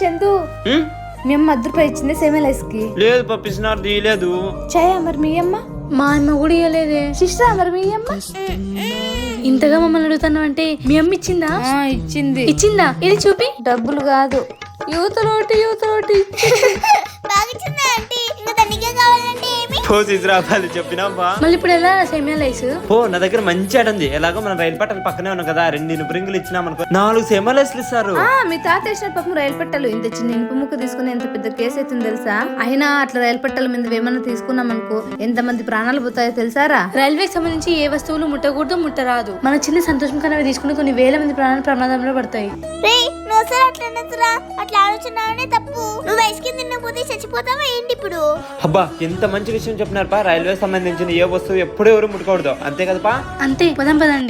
చందు మీ అమ్మ ₹10 ఇచ్చింది సేమియాలకి. లేదు పప్పిస్తున్నారు తీయలేదు. చాయా మరి మీ అమ్మ? మా అమ్మ కూడా ఇవ్వలేదే. సిస్టర్ మరి మీ అమ్మ? ఇంతగా మమ్మల్ని అడుగుతున్నావు అంటే మీ అమ్మ ఇచ్చిందా? ఇచ్చింది. ఇచ్చిందా? ఇది చూపి. డబ్బులు కాదు, యూతలోటి చెప్పినావా? మళ్ళీ ఇప్పుడు ఎలా సేమియాలు రైస్? పో, నా దగ్గర మంచి ఆట ఉంది. ఎలాగో మనం రైలు పట్టాలి పక్కనే ఉన్నాం కదా, 2 ఇనుపరింగులు ఇచ్చినామనుకో 4 సేమలేసులు ఇస్తారు. మీ తాత వేసిన పాపం రైలు పట్టాలు ఇంత చిన్న ఇనుప ముక్క తీసుకుని ఎంత పెద్ద కేసు అవుతుంది తెలుసా? అయినా అట్లా రైలు పట్టాల మీద ఏమన్నా తీసుకున్నాం అనుకో ఎంత మంది ప్రాణాలు పోతాయో తెలుసారా? రైల్వేకి సంబంధించి ఏ వస్తువులు ముట్టకూడదు, ముట్టరాదు. మన చిన్న సంతోషం కన్నా తీసుకుని కొన్ని వేల మంది ప్రాణాలు ప్రమాదంలో పడతాయి. అట్లా ఆలోచన తప్పు. నువ్వు ఐస్ క్రీమ్ తినకపోతే చచ్చిపోతావా ఏంటి ఇప్పుడు? అబ్బా, ఎంత మంచి విషయం చెప్పినారు పా. రైల్వే సంబంధించిన ఏ వస్తువు ఎప్పుడు ఎవరు ముట్టుకోకూడదు, అంతే కదా పా? అంతే, పదండి.